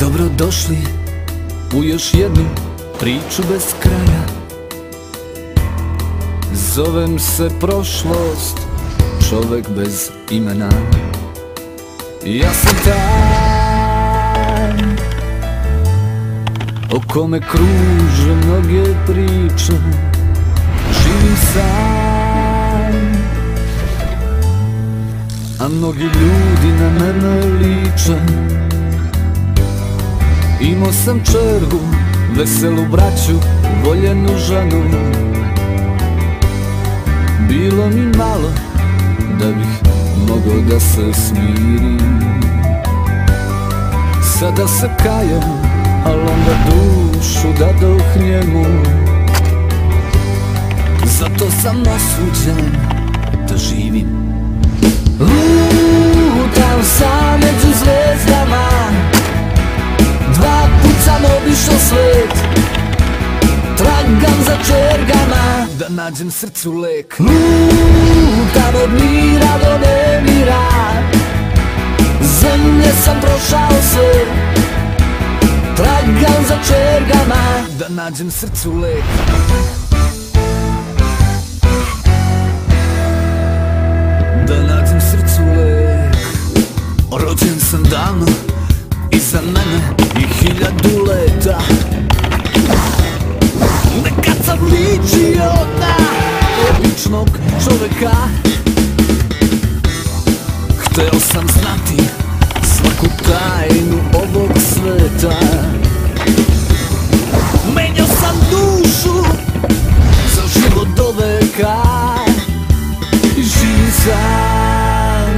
Dobrodošli u još jednu priču bez kraja. Zovem se prošlost, čovek bez imena. Ja sam taj o kome kruže mnoge priče. Živim sam, a mnogi ljudi na mene liče. Imao sam čergu, veselu braću, voljenu ženu. Bilo mi malo da bih mogao da se smirim. Sada se kajem, al onda dušu dadoh njemu. Zato sam osuđen da živim. Lutam sam među zvezdama, dva put sam obišao svet. Tragam za čergama, da nađem srcu lek. Lutam od mira do nemira, zemlje sam prošao sve. Tragam za čergama, da nađem srcu lek. Da nađem srcu lek. Rođen sam davno, iza mene i 1000 leta. Nekad sam ličio na običnog čoveka. Hteo sam znati svaku tajnu ovog sveta. Menjao sam dušu za život do veka. I živim sam.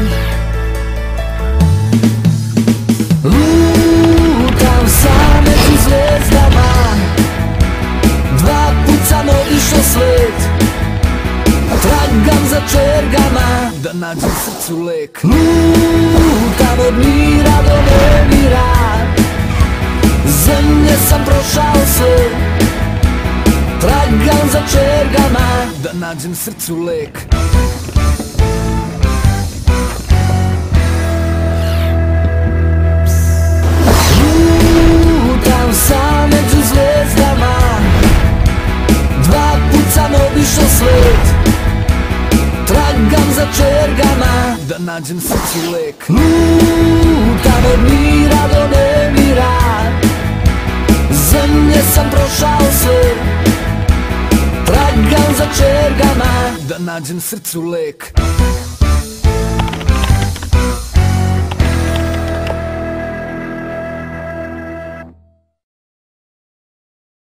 Lutam sam među zvezdama, dva put sam obišao svet. Tragam za čergama, da nađem srcu lek. Lutam od mira do nemira, zemlje sam prošao sve. Tragam za čergama, da nađem srcu lek. Lutam sam među zvezdama, dva put sam obišao svet. Tragam za čergama, da nađem srcu lek. Lutam od mira do nemira, zemlje sam prošao sve. Tragam za čergama, da nađem srcu lek.